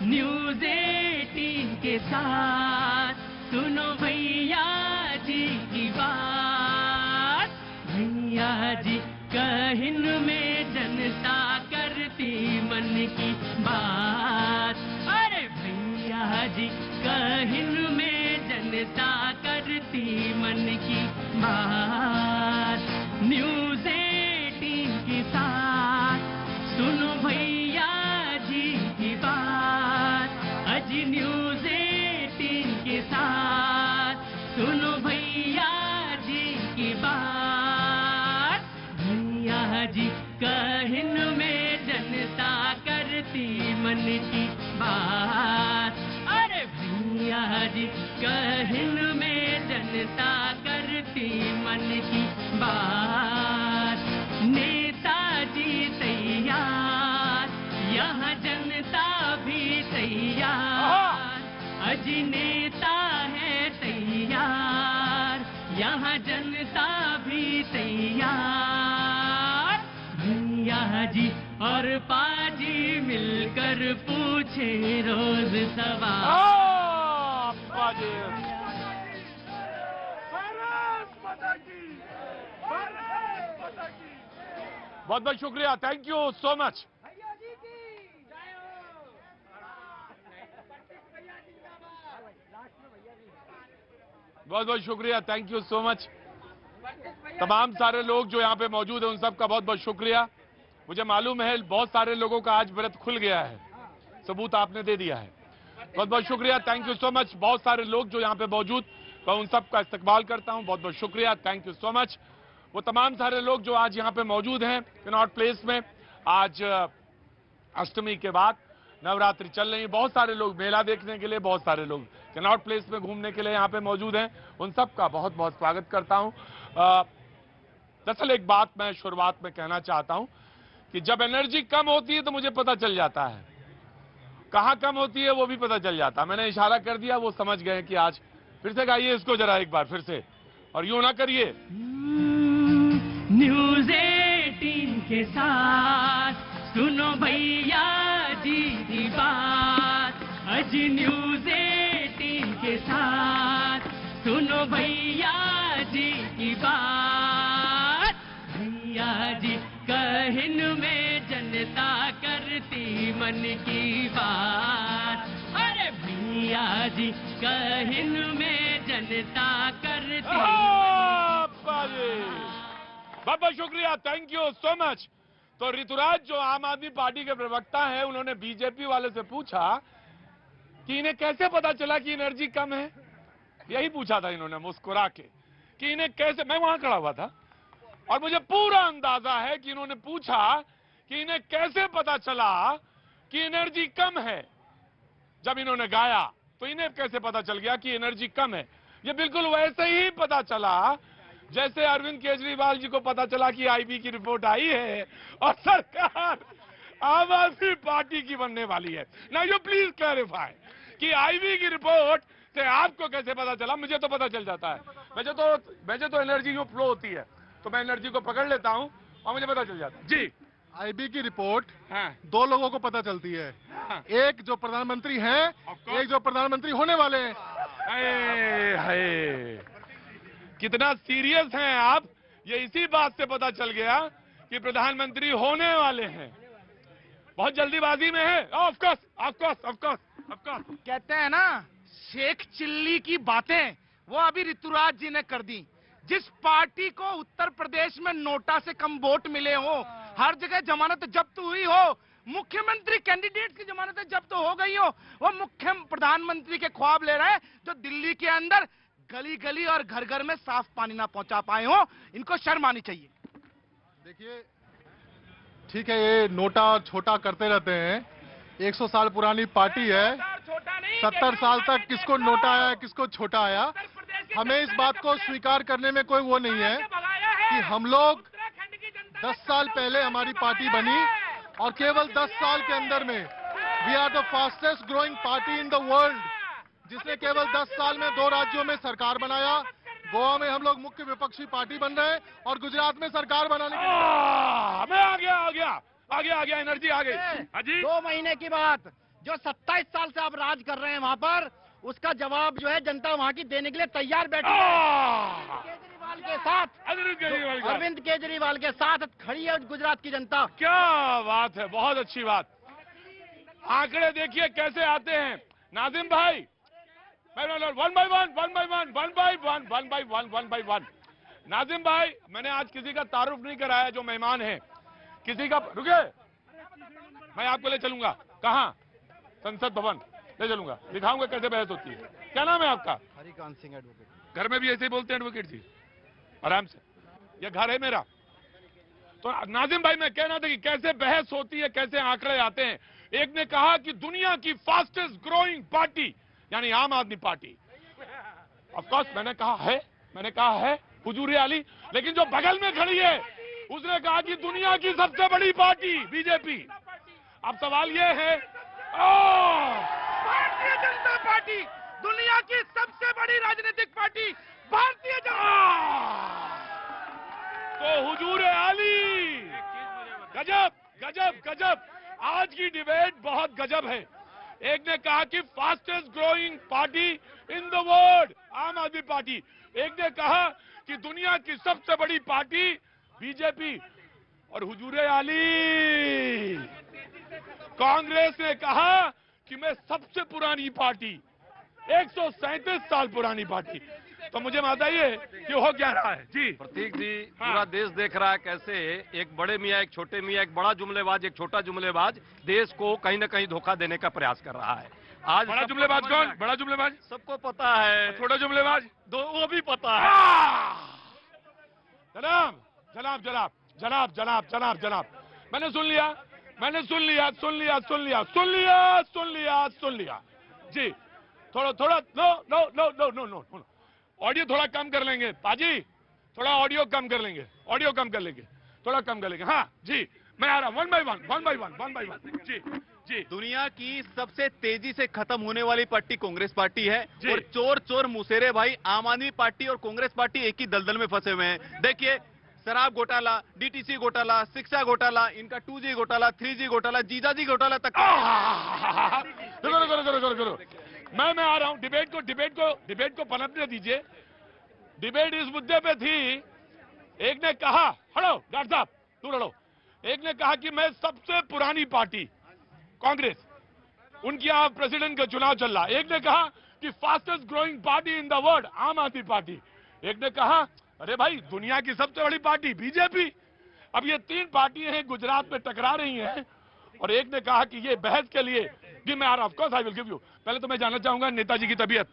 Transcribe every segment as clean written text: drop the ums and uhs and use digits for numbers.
News 18 के साथ सुनो भैया जी की बात। भैया जी कहिन में जनता करती मन की बात। अरे भैया जी कहिन में जनता करती मन की बात। न्यूज़ 18 के साथ सुनो भैया जी की बात। अजी न्यूज़ 18 के साथ सुनो भैया जी की बात। भैया जी कहिन में जनता करती मन की बात। अरे भैया जी कहिन में जनता करती मन की बात। नेताजी तैयार, यहाँ जनता भी तैयार। अजी नेता है तैयार, यहाँ जनता भी तैयार। भैया जी और पाजी मिलकर पूछे रोज सवाल। बहुत बहुत शुक्रिया, थैंक यू सो मच। बहुत बहुत शुक्रिया, थैंक यू सो मच। तमाम सारे लोग जो यहाँ पे मौजूद हैं उन सब का बहुत बहुत शुक्रिया। मुझे मालूम है बहुत सारे लोगों का आज व्रत खुल गया है, सबूत आपने दे दिया है। बहुत बहुत शुक्रिया, थैंक यू सो मच। बहुत सारे लोग जो यहाँ पे मौजूद, मैं उन सब का इस्तकबाल करता हूँ। बहुत बहुत शुक्रिया, थैंक यू सो मच। वो तमाम सारे लोग जो आज यहाँ पे मौजूद हैं कनॉट प्लेस में। आज अष्टमी के बाद नवरात्रि चल रही है, बहुत सारे लोग मेला देखने के लिए, बहुत सारे लोग कनॉट प्लेस में घूमने के लिए यहाँ पे मौजूद हैं। उन सब का बहुत बहुत स्वागत करता हूँ। दरअसल एक बात मैं शुरुआत में कहना चाहता हूँ कि जब एनर्जी कम होती है तो मुझे पता चल जाता है, कहाँ कम होती है वो भी पता चल जाता है। मैंने इशारा कर दिया, वो समझ गए कि आज फिर से गाइए इसको जरा एक बार फिर से, और यूं ना करिए। न्यूज़ 18 के साथ सुनो भैया जी की बात। अजी न्यूज़ 18 के साथ सुनो भैया जी की बात। भैया जी कहिन में जनता करती मन की बात। अरे भैया जी कहिन में जनता करती। बहुत बहुत शुक्रिया, थैंक यू सो मच। तो ऋतुराज जो आम आदमी पार्टी के प्रवक्ता हैं, उन्होंने बीजेपी वाले से पूछा कि इन्हें कैसे पता चला कि एनर्जी कम है। यही पूछा था इन्होंने मुस्कुरा के कि इन्हें कैसे, मैं वहां खड़ा हुआ था और मुझे पूरा अंदाजा है कि इन्होंने पूछा कि इन्हें कैसे पता चला कि एनर्जी कम है। जब इन्होंने गाया तो इन्हें कैसे पता चल गया कि एनर्जी कम है। ये बिल्कुल वैसे ही पता चला जैसे अरविंद केजरीवाल जी को पता चला कि आईबी की रिपोर्ट आई है और सरकार आम आदमी पार्टी की बनने वाली है। नाउ यू प्लीज क्लैरिफाई कि आईबी की रिपोर्ट से आपको कैसे पता चला। मुझे तो पता चल जाता है, मुझे तो एनर्जी जो फ्लो होती है तो मैं एनर्जी को पकड़ लेता हूं और मुझे पता चल जाता है। जी, आईबी की रिपोर्ट हाँ, दो लोगों को पता चलती है, हाँ, एक जो प्रधानमंत्री हैं, एक जो प्रधानमंत्री होने वाले हैं। हाय हाय, कितना सीरियस हैं आप। ये इसी बात से पता चल गया कि प्रधानमंत्री होने वाले हैं। बहुत जल्दीबाजी में है। Of course of course of course of course. कहते हैं ना, शेख चिल्ली की बातें वो अभी ऋतुराज जी ने कर दी। जिस पार्टी को उत्तर प्रदेश में नोटा से कम वोट मिले हो, हर जगह जमानत जब्त हुई हो, मुख्यमंत्री कैंडिडेट की जमानत जब्त हो गई हो, वो मुख्य प्रधानमंत्री के ख्वाब ले रहे हैं जो दिल्ली के अंदर गली गली और घर घर में साफ पानी ना पहुंचा पाए हो। इनको शर्म आनी चाहिए। देखिए, ठीक है, ये नोटा छोटा करते रहते हैं। 100 साल पुरानी पार्टी है, 70 साल तक किसको नोटा आया किसको छोटा आया। हमें इस बात को स्वीकार करने में कोई वो नहीं है कि हम लोग 10 साल पहले हमारी पार्टी बनी और केवल 10 साल के अंदर में we are the fastest growing party in the world, जिसने केवल 10 साल में 2 राज्यों में सरकार बनाया। गोवा में हम लोग मुख्य विपक्षी पार्टी बन रहे हैं और गुजरात में सरकार बनाने के लिए मैं आ गया एनर्जी आ गई। हाँ जी, 2 महीने की बात, जो 27 साल से आप राज कर रहे हैं वहां पर, उसका जवाब जो है जनता वहां की देने के लिए तैयार बैठी है। केजरीवाल के साथ, अरविंद केजरीवाल के साथ खड़ी है गुजरात की जनता। क्या बात है, बहुत अच्छी बात। आंकड़े देखिए कैसे आते हैं नाजिम भाई, वन बाई वन। नाजिम भाई, मैंने आज किसी का तारुफ नहीं कराया जो मेहमान है, किसी का, रुके, मैं आपको ले चलूंगा। कहाँ? संसद भवन ले चलूंगा, दिखाऊंगा कैसे बहस होती है। क्या नाम है आपका? हरिकांत सिंह एडवोकेट। घर में भी ऐसे ही बोलते हैं एडवोकेट जी? आराम से, ये घर है मेरा। तो नाजिम भाई, मैं कहना था कि कैसे बहस होती है, कैसे आंकड़े आते हैं। एक ने कहा कि दुनिया की फास्टेस्ट ग्रोइंग पार्टी यानी आम आदमी पार्टी। ऑफ कोर्स मैंने कहा है हुजूर आली, लेकिन जो बगल में खड़ी है उसने कहा कि दुनिया की सबसे बड़ी पार्टी बीजेपी। अब सवाल ये है, भारतीय जनता पार्टी दुनिया की सबसे बड़ी राजनीतिक पार्टी भारतीय जनता। तो हुजूर आली, गजब गजब गजब, आज की डिबेट बहुत गजब है। एक ने कहा कि fastest growing party in the world आम आदमी पार्टी, एक ने कहा कि दुनिया की सबसे बड़ी पार्टी बीजेपी, और हुजूर आली कांग्रेस ने कहा कि मैं सबसे पुरानी पार्टी, 137 साल पुरानी पार्टी। तो मुझे बताइए कि हो क्या रहा है जी? प्रतीक जी, पूरा देश देख रहा है कैसे एक बड़े मियाँ, एक छोटे मियाँ, एक बड़ा जुमलेबाज, एक छोटा जुमलेबाज देश को कहीं न कहीं धोखा देने का प्रयास कर रहा है। आज बड़ा जुमलेबाज कौन? बड़ा जुमलेबाज सबको पता है, छोटा जुमलेबाज वो भी पता है। जनाब जनाब जनाब जनाब जनाब जनाब जनाब, मैंने सुन लिया जी। थोड़ा थोड़ा नो, ऑडियो थोड़ा कम कर लेंगे पाजी, थोड़ा ऑडियो कम कर लेंगे, थोड़ा कम कर लेंगे। हाँ जी, मैं आ रहा हूं, वन बाई वन जी जी। दुनिया की सबसे तेजी से खत्म होने वाली पार्टी कांग्रेस पार्टी है, जी। और चोर चोर मुसेरे भाई आम आदमी पार्टी और कांग्रेस पार्टी एक ही दलदल में फंसे हुए हैं। देखिए, शराब घोटाला, डीटीसी घोटाला, शिक्षा घोटाला, इनका 2G घोटाला, 3G घोटाला, जीजाजी घोटाला तक। करो, मैं आ रहा हूं। डिबेट को पनपने दीजिए। डिबेट इस मुद्दे पे थी, एक ने कहा, हड़ो डॉक्टर साहब तू लड़ो, एक ने कहा कि मैं सबसे पुरानी पार्टी कांग्रेस, उनकी यहाँ प्रेसिडेंट का चुनाव चल रहा। एक ने कहा कि fastest growing party in the world आम आदमी पार्टी। एक ने कहा अरे भाई दुनिया की सबसे बड़ी पार्टी बीजेपी। अब ये तीन पार्टियां हैं गुजरात में टकरा रही हैं, और एक ने कहा कि ये बहस के लिए जी मैं of course I will give you. पहले तो मैं जानना चाहूंगा नेताजी की तबीयत।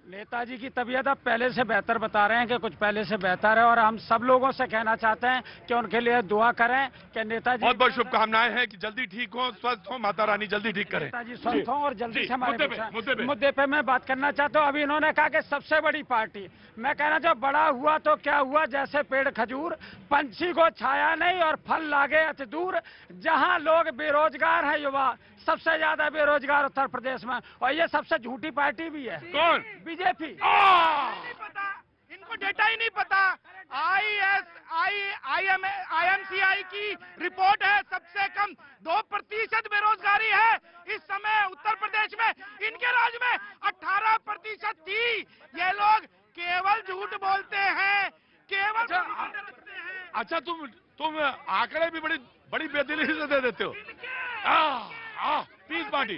नेताजी की तबीयत अब पहले से बेहतर बता रहे हैं कि कुछ पहले से बेहतर है, और हम सब लोगों से कहना चाहते हैं कि उनके लिए दुआ करें कि नेताजी बहुत बहुत शुभकामनाएं हैं कि जल्दी ठीक हो, स्वस्थ हो, माता रानी जल्दी ठीक करें, नेताजी स्वस्थ हों और जल्दी से हमारे मुद्दे मुद्दे पे मैं बात करना चाहता हूँ। अभी इन्होंने कहा कि सबसे बड़ी पार्टी, मैं कहना चाहूँ बड़ा हुआ तो क्या हुआ, जैसे पेड़ खजूर, पंछी को छाया नहीं और फल लागे अति दूर। जहाँ लोग बेरोजगार है, युवा सबसे ज्यादा बेरोजगार उत्तर प्रदेश में, और ये सबसे झूठी पार्टी भी है। कौन? बीजेपी। नहीं पता, इनको डेटा ही नहीं पता। IMCI की रिपोर्ट है, सबसे कम 2% बेरोजगारी है इस समय उत्तर प्रदेश में। इनके राज्य में 18% थी। ये लोग केवल झूठ बोलते हैं, केवल। अच्छा तुम आंकड़े भी बड़ी बेदिली से दे देते हो। पीस पार्टी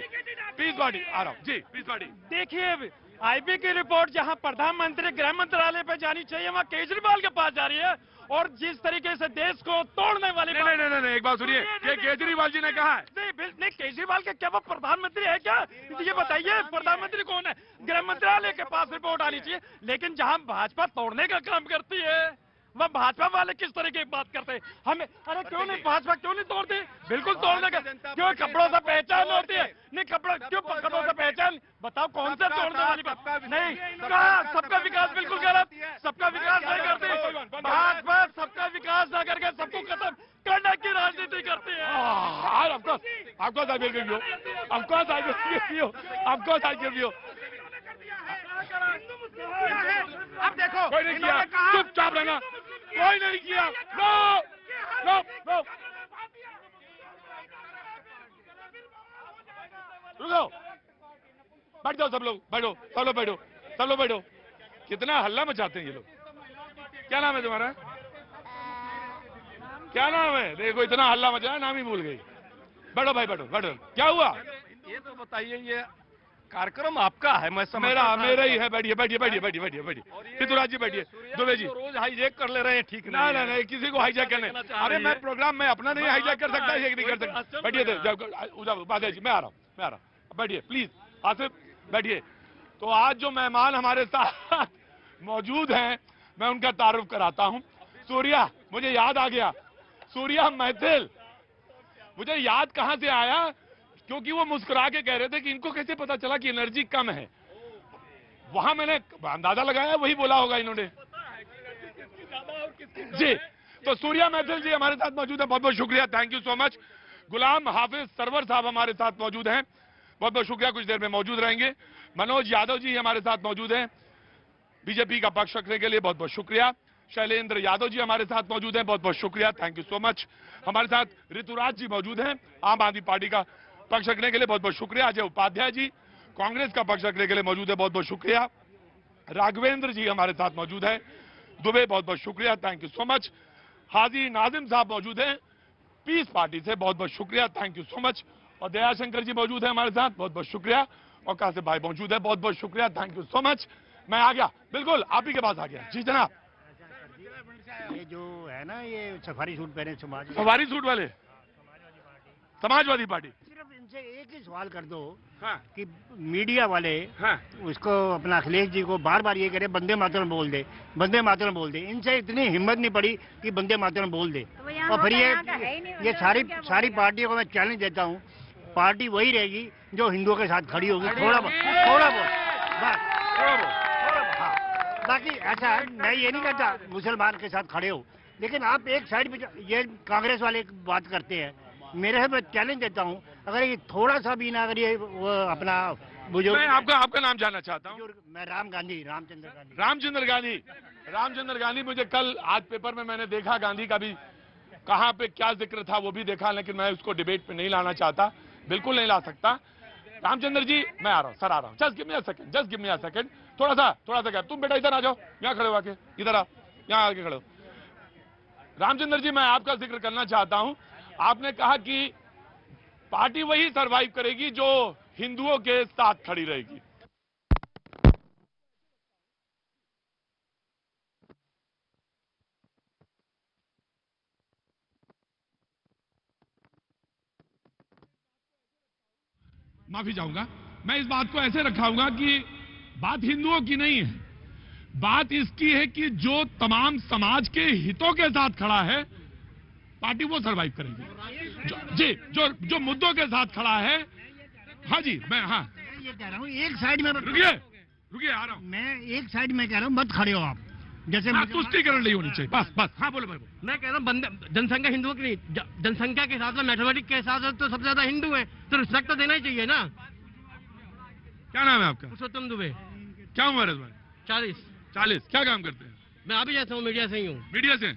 आ रहा हूँ जी, पीस पार्टी। देखिए, आईबी की रिपोर्ट जहां प्रधानमंत्री गृह मंत्रालय पे जानी चाहिए, वहां केजरीवाल के पास जा रही है, और जिस तरीके से देश को तोड़ने वाली नहीं, एक बात सुनिए, ये केजरीवाल जी ने कहा है। नहीं, केजरीवाल के क्या वो प्रधानमंत्री है क्या? ये बताइए प्रधानमंत्री कौन है? गृह मंत्रालय के पास रिपोर्ट आनी चाहिए। लेकिन जहां भाजपा तोड़ने का काम करती है, वह भाजपा वाले किस तरीके की बात करते हैं? हमें अरे क्यों नहीं, भाजपा क्यों नहीं तोड़ती? बिल्कुल तोड़ने का, क्यों कपड़ों से पहचान होती है? नहीं, क्यों कपड़ों से पहचान? बताओ कौन सा तोड़ने वाली बात? नहीं, कहा सबका विकास बिल्कुल गलत, सबका विकास नहीं करती भाजपा। सबका विकास ना करके सबको खत्म करने की राजनीति करती है। अब देखो, कोई नहीं किया, चुपचाप रहना, कोई नहीं किया। नो रुको, बैठ जाओ सब लोग, बैठो, सब लोग बैठो, सब लोग बैठो। कितना हल्ला मचाते हैं ये लोग। क्या नाम है तुम्हारा? क्या नाम है? देखो इतना हल्ला मचाया, नाम ही भूल गई। बैठो भाई, बैठो बैठो। क्या हुआ? ये तो बताइए, ये कार्यक्रम आपका है, मैं समझ मेरा ही है। बैठिए बैठिए बैठिए बैठिए बैठिए बैठिए। ऋतुराज जी बैठिए, दुबे जी। रोज हाईजैक कर ले रहे हैं, ठीक ना ना नहीं, किसी को हाईजैक करने। अरे मैं प्रोग्राम में अपना नहीं हाईजैक कर सकता, ये नहीं कर सकता। बैठिए बादल जी, मैं आ रहा हूँ। बैठिए प्लीज, आसिफ बैठिए। तो आज जो मेहमान हमारे साथ मौजूद हैं, मैं उनका तारुफ कराता हूँ। सूर्या, मुझे याद आ गया, सूर्या महफिल। मुझे याद कहां से आया, क्योंकि वो मुस्कुरा के कह रहे थे कि इनको कैसे पता चला कि एनर्जी कम है। वहां मैंने अंदाजा लगाया, वही बोला होगा इन्होंने जी। तो सूर्या महफिल जी हमारे साथ मौजूद है, बहुत बहुत शुक्रिया, thank you so much. Ghulam Hafiz Sarwar साहब हमारे साथ मौजूद हैं, बहुत बहुत शुक्रिया, कुछ देर में मौजूद रहेंगे। मनोज यादव जी हमारे साथ मौजूद हैं, बीजेपी का पक्ष रखने के लिए बहुत बहुत शुक्रिया। शैलेंद्र यादव जी हमारे साथ मौजूद हैं, बहुत बहुत शुक्रिया, थैंक यू सो मच। हमारे साथ ऋतुराज जी मौजूद हैं, आम आदमी पार्टी का पक्ष रखने के लिए बहुत बहुत शुक्रिया। अजय उपाध्याय जी कांग्रेस का पक्ष रखने के लिए मौजूद है, बहुत बहुत शुक्रिया। राघवेंद्र जी हमारे साथ मौजूद है, दुबे, बहुत बहुत शुक्रिया, थैंक यू सो मच। हाजी नाजिम साहब मौजूद हैं पीस पार्टी से, बहुत बहुत शुक्रिया, थैंक यू सो मच। और दयाशंकर जी मौजूद है हमारे साथ, बहुत बहुत शुक्रिया। और कासिफ भाई मौजूद है, बहुत बहुत शुक्रिया, थैंक यू सो मच। मैं आ गया, बिल्कुल आप ही के पास आ गया। जी जनाब। ये जो है ना, ये सफारी सूट पहने सफारी सूट वाले समाजवादी पार्टी, सिर्फ इनसे एक ही सवाल कर दो। हाँ कि मीडिया वाले हाँ उसको अपना अखिलेश जी को बार बार ये कह रहे वंदे मातरम बोल दे, वंदे मातरम बोल दे। इनसे इतनी हिम्मत नहीं पड़ी कि वंदे मातरम बोल दे। और फिर ये सारी पार्टियों को मैं चैलेंज देता हूँ, पार्टी वही रहेगी जो हिंदुओं के साथ खड़ी होगी। थोड़ा बहुत बाकी ऐसा है, मैं ये नहीं कहता मुसलमान के साथ खड़े हो, लेकिन आप एक साइड पे ये कांग्रेस वाले बात करते हैं, मेरे मैं चैलेंज देता हूँ, अगर ये थोड़ा सा भी ना, अगर ये वो अपना बुजुर्ग। मैं आपका नाम जानना चाहता हूँ। मैं रामचंद्र गांधी। मुझे कल आज पेपर में मैंने देखा, गांधी का भी कहाँ पे क्या जिक्र था वो भी देखा, लेकिन मैं उसको डिबेट पे नहीं लाना चाहता, बिल्कुल नहीं ला सकता। रामचंद्र जी मैं आ रहा हूँ, सर आ रहा हूँ, just give me a second, थोड़ा सा गैप। तुम बेटा इधर आ जाओ, यहाँ खड़े हो आके, इधर आओ, यहाँ आके खड़े हो। रामचंद्र जी मैं आपका जिक्र करना चाहता हूँ, आपने कहा कि पार्टी वही सरवाइव करेगी जो हिंदुओं के साथ खड़ी रहेगी। माफी चाहूंगा, मैं इस बात को ऐसे रखाऊंगा कि बात हिंदुओं की नहीं है, बात इसकी है कि जो तमाम समाज के हितों के साथ खड़ा है, पार्टी वो सरवाइव करेगी। जो मुद्दों के साथ खड़ा है। हाँ जी, मैं ये कह रहा हूँ, एक साइड में रुकिए आ रहा हूँ। मैं एक साइड में कह रहा हूँ, मत खड़े हो आप, जैसे तुष्टिकरण नहीं होनी चाहिए, बस। हाँ बोलो भाई। मैं कह रहा हूँ जनसंख्या हिंदुओं की नहीं, जनसंख्या के हिसाब से, मैथमेटिक्स के हिसाब से तो सबसे ज्यादा हिंदू है, तो रिस्पेक्ट तो देना ही चाहिए ना। क्या नाम है आपका? पुरुषोत्तम दुबे। क्या उम्र है तुम्हारी? 40। क्या काम करते हैं? मैं अभी जैसा हूँ, मीडिया से ही हूँ। मीडिया से?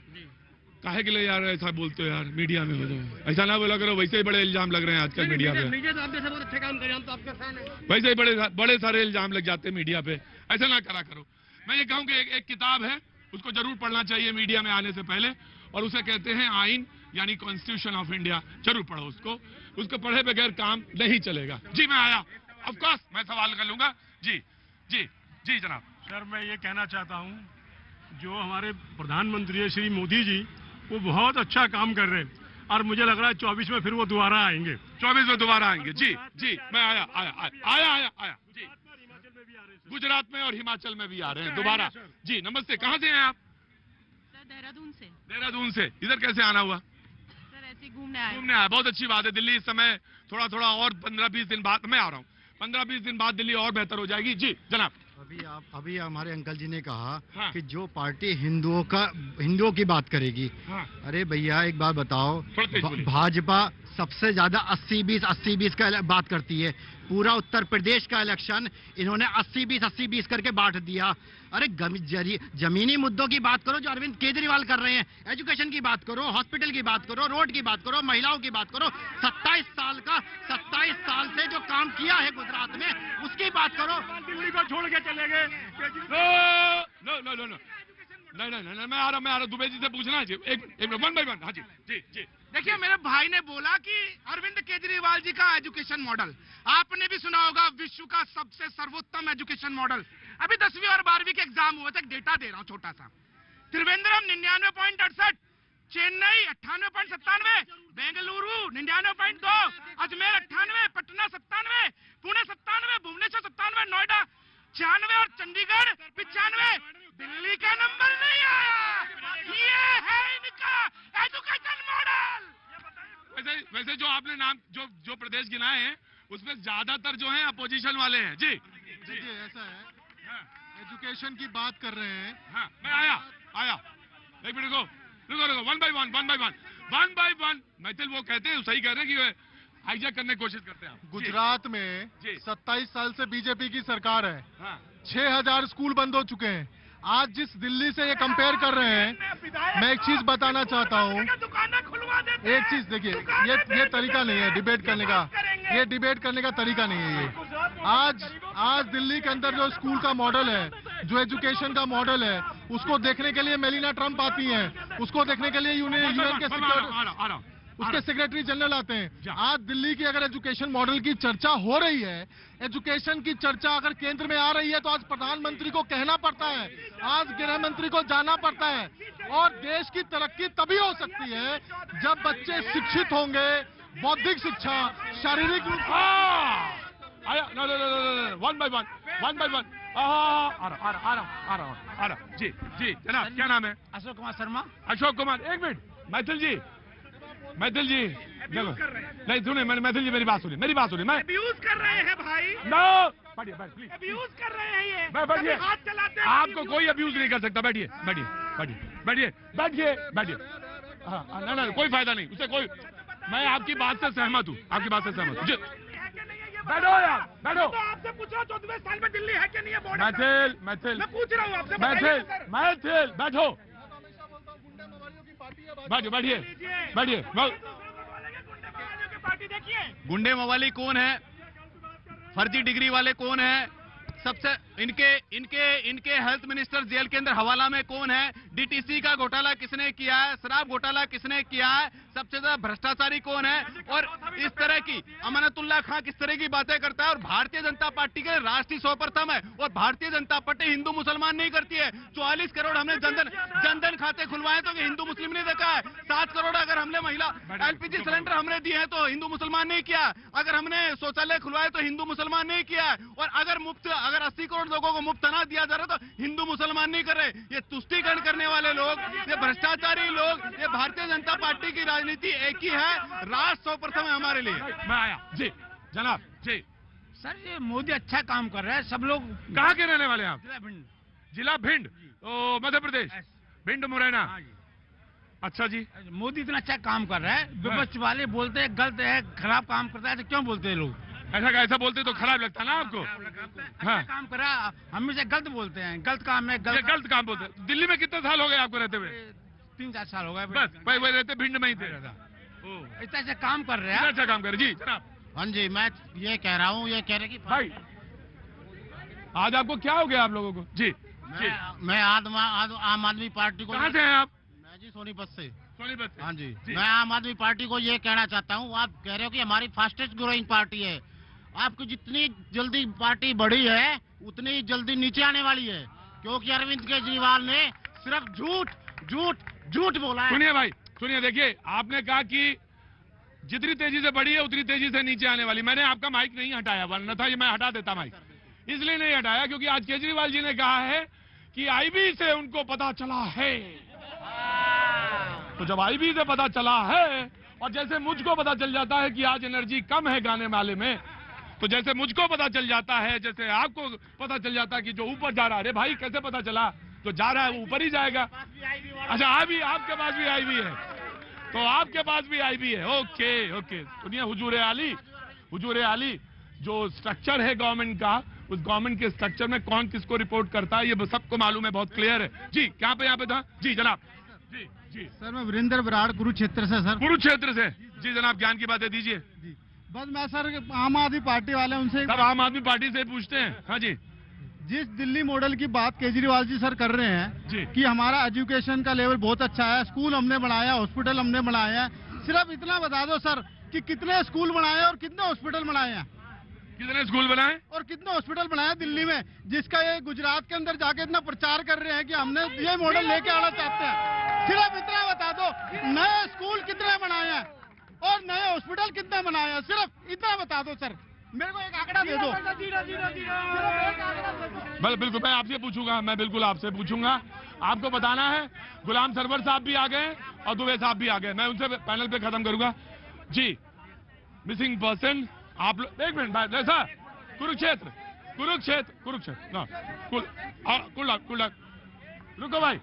काहे के लिए यार ऐसा बोलते हो यार, मीडिया में हो तो ऐसा ना बोला करो, वैसे ही बड़े इल्जाम लग रहे हैं आजकल मीडिया पे। मीडिया तो आप जैसे बहुत अच्छा काम कर रहे हैं, हम तो आपके फैन हैं। वैसे ही बड़े सारे इल्जाम लग जाते हैं मीडिया पे, ऐसा ना करा करो। मैं ये कहूँ कि एक किताब है, उसको जरूर पढ़ना चाहिए मीडिया में आने से पहले, और उसे कहते हैं आइन, यानी कॉन्स्टिट्यूशन ऑफ इंडिया। जरूर पढ़ो उसको पढ़े बगैर काम नहीं चलेगा। जी मैं आया, ऑफ कोर्स मैं सवाल कर लूंगा। जी जनाब। सर मैं ये कहना चाहता हूँ, जो हमारे प्रधानमंत्री श्री मोदी जी, वो बहुत अच्छा काम कर रहे हैं, और मुझे लग रहा है 24 में फिर वो दोबारा आएंगे। 24 में दोबारा आएंगे। जी मैं आया। जी गुजरात में और हिमाचल में भी आ रहे हैं दोबारा। जी नमस्ते, कहाँ से हैं आप? सर देहरादून से। इधर कैसे आना हुआ? सर ऐसे घूमने आया। बहुत अच्छी बात है। दिल्ली इस समय थोड़ा और 15-20 दिन बाद मैं आ रहा हूँ, 15-20 दिन बाद दिल्ली और बेहतर हो जाएगी। जी जनाब। अभी हमारे अंकल जी ने कहा हाँ। कि जो पार्टी हिंदुओं की बात करेगी। हाँ। अरे भैया एक बात बताओ, थोड़ा तेज बोलिए। भाजपा सबसे ज्यादा 80-20 का बात करती है। पूरा उत्तर प्रदेश का इलेक्शन इन्होंने 80-20 करके बांट दिया। अरे जमीनी मुद्दों की बात करो जो अरविंद केजरीवाल कर रहे हैं, एजुकेशन की बात करो, हॉस्पिटल की बात करो, रोड की बात करो, महिलाओं की बात करो। 27 साल से जो काम किया है गुजरात में उसकी बात करो। दिल्ली को छोड़ के चले गए। नहीं, मैं आ रहा दुबे जी से पूछना है जी, एक वन बाय वन। हाँ जी जी जी। देखिए, मेरे भाई ने बोला कि अरविंद केजरीवाल जी का एजुकेशन मॉडल आपने भी सुना होगा, विश्व का सबसे सर्वोत्तम एजुकेशन मॉडल। अभी 10वीं और 12वीं के एग्जाम हुए थे, डेटा दे रहा हूं छोटा सा। त्रिवेंद्रम 99.68, चेन्नई 98.97, बेंगलुरु 99.2, अजमेर 98, पटना 97, पुणे 97, भुवनेश्वर 97, नोएडा 96 और चंडीगढ़ 95। दिल्ली का नंबर नहीं आया। ये है इनका एजुकेशन मॉडल। वैसे जो आपने नाम जो प्रदेश गिनाए हैं उसमें ज्यादातर जो हैं अपोजिशन वाले हैं। जी जी ऐसा है। एजुकेशन की बात कर रहे हैं। हाँ, मैं आया एक मिनट रुको वन बाय वन। मैथिल वो कहते हैं, सही कह रहे हैं कि हाईजैक करने की कोशिश करते हैं। गुजरात में 27 साल से बीजेपी की सरकार है। हाँ। 6000 स्कूल बंद हो चुके हैं। आज जिस दिल्ली से ये कंपेयर कर रहे हैं, मैं एक चीज बताना चाहता हूँ। एक चीज देखिए, ये तरीका नहीं है डिबेट करने का। ये डिबेट करने का तरीका नहीं है ये। आज दिल्ली के अंदर जो स्कूल का मॉडल है, जो एजुकेशन का मॉडल है, उसको देखने के लिए मेलिना ट्रम्प आती हैं, उसको देखने के लिए यूएन के उसके सेक्रेटरी जनरल आते हैं। आज दिल्ली की अगर एजुकेशन मॉडल की चर्चा हो रही है, एजुकेशन की चर्चा अगर केंद्र में आ रही है, तो आज प्रधानमंत्री को कहना पड़ता है, आज गृह मंत्री को जाना पड़ता है। और देश की तरक्की तभी हो सकती है जब बच्चे शिक्षित होंगे, बौद्धिक शिक्षा, शारीरिक रूप से। One by one. आ रहा। जी जनाब, क्या नाम है? अशोक कुमार शर्मा। अशोक कुमार, एक मिनट। मैथिल जी देखो, नहीं सुने, मैथिल जी मेरी बात सुनिए। मैं अब्यूज कर रहे हैं भाई। नो, बैठिए प्लीज। अब्यूज कर रहे हैं ये। बैठिए, हाथ चलाते हैं। आपको कोई अब्यूज नहीं कर सकता। बैठिए। हाँ, ना कोई फायदा नहीं उससे। कोई, मैं आपकी बात से सहमत हूँ। बैठो यार, बैठो। तो आपसे पूछ रहा हूँ 14वें साल में दिल्ली है कि नहीं है? मैथिल मैं पूछ रहा हूँ आपसे। मैथिल बैठो। बैठिए। पार्टी देखिए। गुंडे मवाली कौन है? फर्जी डिग्री वाले कौन है? सबसे इनके हेल्थ मिनिस्टर जेल के अंदर हवाला में कौन है? डीटीसी का घोटाला किसने किया है? शराब घोटाला किसने किया है? सबसे ज्यादा भ्रष्टाचारी कौन है? और इस तरह की अमानतुल्लाह खां किस तरह की बातें करता है। और भारतीय जनता पार्टी के राष्ट्रीय सर्वप्रथम है। और भारतीय जनता पार्टी हिंदू मुसलमान नहीं करती है। 44 करोड़ हमने जनधन खाते खुलवाए तो हिंदू मुस्लिम नहीं देखा है। 7 करोड़ अगर हमने महिला एलपीजी सिलेंडर हमने दिए हैं तो हिंदू मुसलमान नहीं किया। अगर हमने शौचालय खुलवाए तो हिंदू मुसलमान नहीं किया। और अगर 80 करोड़ लोगों को मुफ्त अनाज दिया जा रहा है तो हिंदू मुसलमान नहीं कर रहे। ये तुष्टीकरण करने वाले लोग, ये भ्रष्टाचारी लोग, ये भारतीय जनता पार्टी की राजनीति एक ही है। राष्ट्र सर्वप्रथम है हमारे लिए। मैं आया जी जनाब। जी सर, ये मोदी अच्छा काम कर रहा है। सब लोग कहाँ के रहने वाले हैं आप? जिला भिंड। मध्य प्रदेश, भिंड मुरैना। अच्छा जी, मोदी इतना अच्छा काम कर रहा है। विपक्ष वाले बोलते हैं गलत है, खराब काम करता है, तो क्यों बोलते हैं लोग? ऐसा बोलते तो खराब लगता ना आपको? हाँ, काम कर रहा है। हमेशा गलत बोलते हैं, गलत काम है। गलत काम बोलते हैं। दिल्ली में कितने साल हो गए आपको रहते हुए? 3-4 साल हो गए। बस वही रहते भिंड में ही थे। इतना अच्छा काम कर रहे हैं। अच्छा काम कर। जी जनाब। हाँ जी, मैं ये कह रहा हूँ, ये कह रहे कि भाई आज आपको क्या हो गया आप लोगों को? जी मैं आम आदमी पार्टी को। कहाँ से हैं आप? मैं जी सोनीपत से। सोनीपत से। हाँ जी, मैं आम आदमी पार्टी को ये कहना चाहता हूँ, आप कह रहे हो कि हमारी फास्टेस्ट ग्रोइंग पार्टी है। आपकी जितनी जल्दी पार्टी बढ़ी है उतनी जल्दी नीचे आने वाली है, क्योंकि अरविंद केजरीवाल ने सिर्फ झूठ बोला है। सुनिए भाई, सुनिए, देखिए आपने कहा कि जितनी तेजी से बढ़ी है उतनी तेजी से नीचे आने वाली। मैंने आपका माइक नहीं हटाया, वरना था ये मैं हटा देता माइक। इसलिए नहीं हटाया क्योंकि आज केजरीवाल जी ने कहा है कि आईबी से उनको पता चला है। तो जब आईबी से पता चला है, और जैसे मुझको पता चल जाता है कि आज एनर्जी कम है गाने वाले में, तो जैसे मुझको पता चल जाता है, जैसे आपको पता चल जाता है कि जो ऊपर जा रहा है। अरे भाई कैसे पता चला? जो जा रहा है वो ऊपर ही जाएगा। अच्छा, अभी आपके पास भी आईबी है। तो आपके पास भी आईबी है। ओके ओके, सुनिए हुजूर आली, जो स्ट्रक्चर है गवर्नमेंट का, उस गवर्नमेंट के स्ट्रक्चर में कौन किसको रिपोर्ट करता है ये सबको मालूम है, बहुत क्लियर है। जी क्या पे यहाँ पे था? जी जनाब। जी जी सर, मैं वीरेंद्र बराड़ कुरुक्षेत्र से। सर कुरुक्षेत्र से। जी जनाब, ज्ञान की बातें दीजिए। बस मैं सर आम आदमी पार्टी वाले उनसे सब आम आदमी पार्टी से पूछते हैं। हाँ जी। जिस दिल्ली मॉडल की बात केजरीवाल जी सर कर रहे हैं कि हमारा एजुकेशन का लेवल बहुत अच्छा है, स्कूल हमने बनाया, हॉस्पिटल हमने बनाया है, सिर्फ इतना बता दो सर कि कितने स्कूल बनाए और कितने हॉस्पिटल बनाए हैं? कितने स्कूल बनाए और कितने हॉस्पिटल बनाए दिल्ली में, जिसका ये गुजरात के अंदर जाके इतना प्रचार कर रहे हैं कि हमने ये मॉडल लेके आना चाहते हैं। सिर्फ इतना बता दो, नए स्कूल कितने बनाए हैं और नए हॉस्पिटल कितने बनाए हैं, सिर्फ इतना बता दो सर, मेरे को एक आंकड़ा दे दो। बिल्कुल मैं आपसे पूछूंगा, मैं बिल्कुल आपसे पूछूंगा। आपको बताना है। गुलाम सरवर साहब भी आ गए और दुबे साहब भी आ गए, मैं उनसे पैनल पे खत्म करूंगा। जी मिसिंग पर्सन आप लोग, एक मिनट भाई सर, कुरुक्षेत्र रुको भाई,